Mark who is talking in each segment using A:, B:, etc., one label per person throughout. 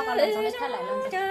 A: con lần sau đấy thắt lại lần sau.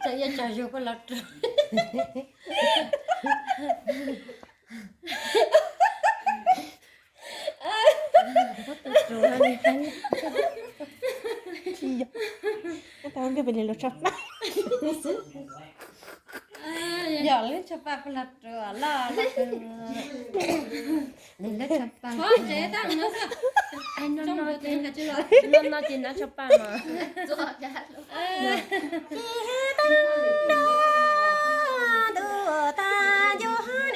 A: Saya cari coklat.
B: Tao cái bên lo chắp.
A: Giờ lên chắp coklat rồi, la. Lên chắp.
C: Thôi chế tăng nó sao?
A: Anh nó nói
C: tiền cả chưa?
A: nó nói tiền nó chắp mà.
C: Rồi đã luôn.
B: Ta cho hắn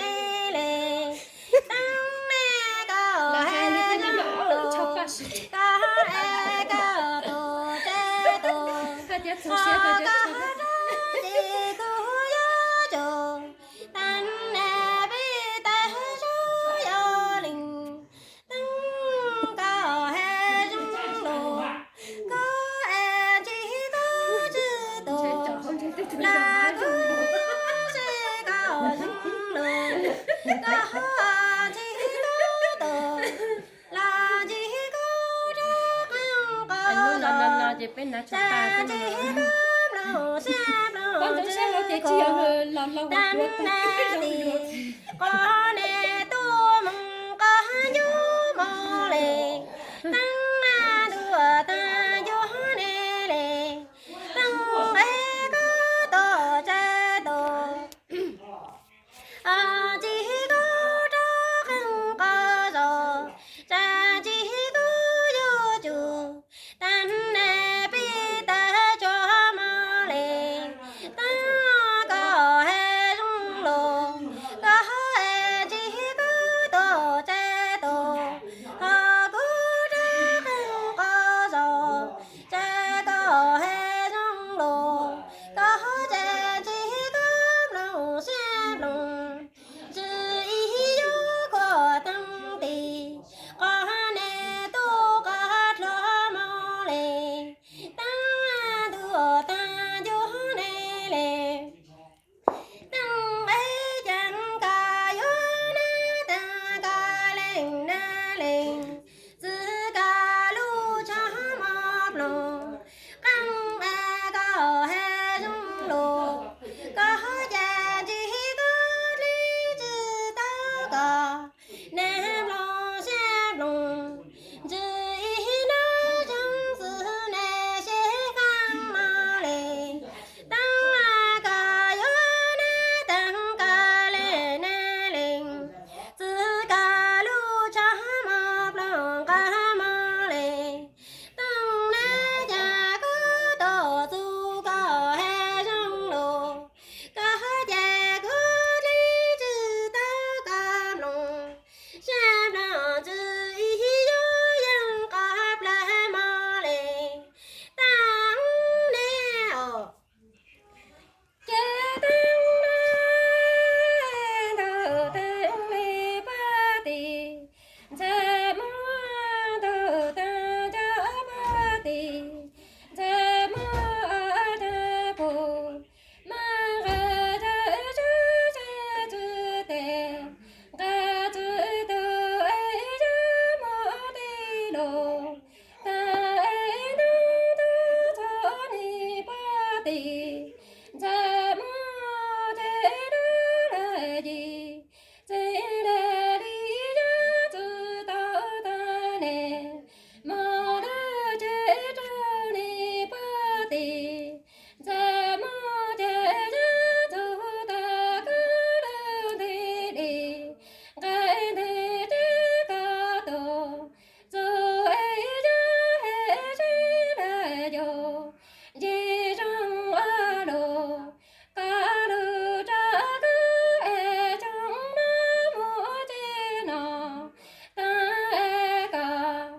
B: bên nào chọn bà con
A: con sẽ lo cái chiều lo lo
D: con nè tu mong có nhu mò lệ tăng na đùa ta vô nè lệ tăng ấy có tổ cha tổ chỉ có cho không có rồi cha chỉ có vô chủ tan nè bi ta cho mò lệ ta có hệ rung lô có hệ chỉ có tổ cha tổ họ có cha không có rồi cha có hệ rung lô có cha chỉ có lòng xe lòng chỉ ý vô có tâm tì có nè tu có lo mò lệ ta đùa ta vô nè lệ tăng ấy chẳng cả vô na ta cả lên giữ cả lu cho mọc lòng căng có hệ dung lô có già chỉ có lý chữ ta có ném lo xếp lòng chữ ý nó trong sự nè sẽ khăn mà lệ tăng cả vô na tăng cả lên giữ cả lu cho mọc lòng cả mà lệ tăng nè già có tổ tu có hệ trong lô có già có lý chữ ta cả lòng xem nào chữ ý vô dân cọp lại mà lệ tăng nè
A: cha tăng đầu tăng mi ba tì cha mô đầu tăng cha ba tì cha mô ta bồ ma ga cha cha tê ga cha tô ai cha mô tì lô ta ai nô tu thọ ni ba tì cha mô thế đó là gì thế là đi ra từ tao ta nè mô đã chết trâu ni ba tì cha mô thế ra từ ta cứ đâu đi đi cái thế thế cả tổ dù ấy ra hệ thế là dù gì trong a đồ cả đồ cha cứ e trong nó mua chi nọ ta e cả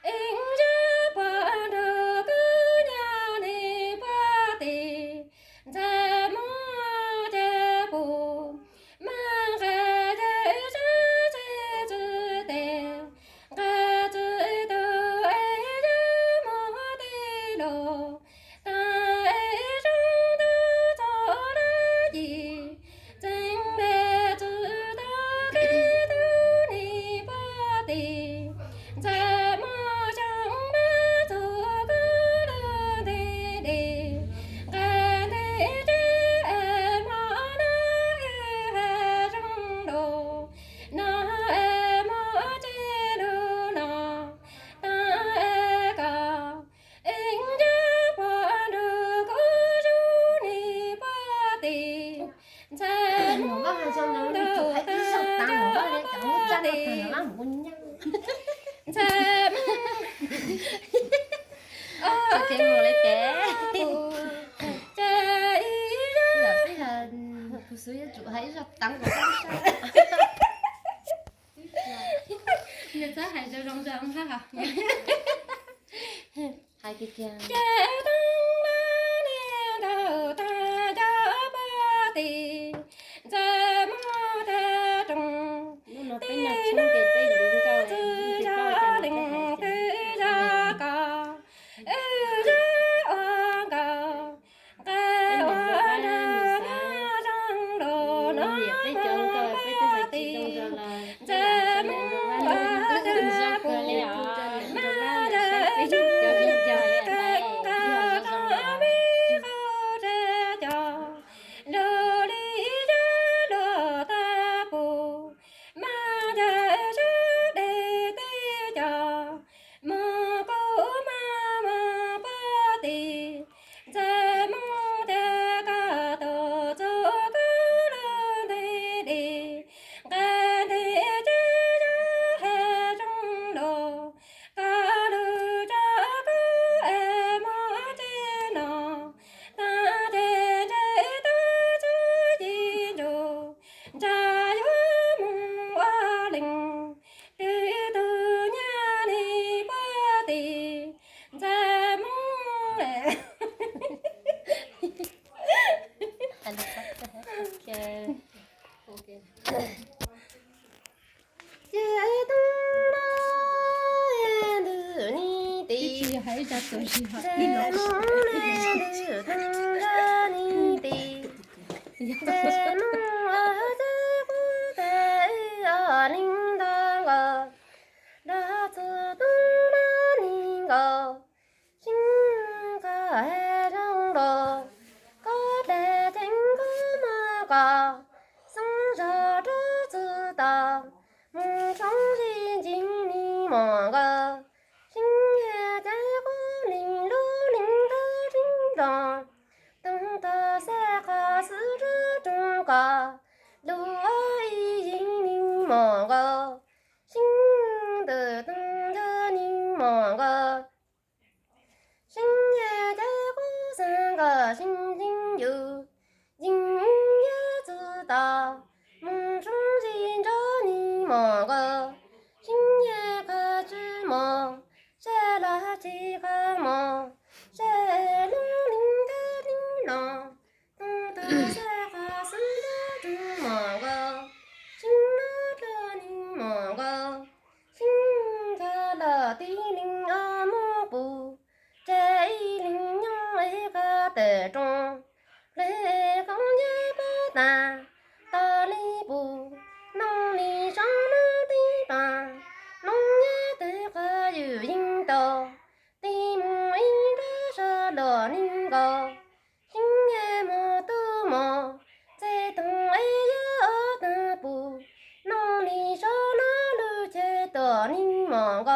A: in ra qua đồ cứ nhà ni ba tì cha mua cha bù mang ra để cha chữ tiền ga chữ đồ e ra mua tì đồ ta e trong đó cho nó gì chính để chữ ta khi tu ni ba tì cha mô trong đó cho cứ đơn đi đi ga đi đi em nó e trong đồ nó em chi đồ nó ta e cả in ra qua đồ có chú ni ba tì cha
B: nó có hai trăm nó đi chụp hai cái sọc tăng nó đấy chẳng có ra được nó làm một nhang
A: cha
B: cho cái mồ lấy té
A: cha ý
B: bây giờ phải là phụ nữ chụp hai sọc tăng của con sao
C: người ta hay cho rong rong ha hả
B: hai cái chàng
A: cha tăng ba nè đầu ta cha ba tì cha mô ta trùng
B: nó phải là chung cái tay đứng cao
A: tư
B: này
A: ra
B: cao
A: đình tư
B: cái
A: ra cả ra oan cả cái oan ra na răng đồ nó ba tì cha mô ta cha bù ma ra cha căng ca
C: OK。
D: 街灯笼烟的你的，
C: 其实还有一家东西哈，
D: 在
C: 林老师。
D: 梦里的等着你的，在梦啊在古代啊领导个，那自动把你个，心个海上的，高来天个嘛个，上下这知道，梦中心经你么个。星夜在花林路林的军装，等到三下四这中个，路儿已经迷茫个，心的等着你忙个。星夜在花山个心情有，人也知道，梦中寻着你忙个，星夜可知梦。在那几个梦，在龙鳞的铃铛，等到三下四的中忙个，心那着你忙个，心在那的铃儿幕布，在一铃娘一个的中，来刚也不单，大礼布，农历上那地方。农业的花有引导，地母引着沙罗宁高，新叶么都么，在东哎呀大步，农历上那路在大宁忙高。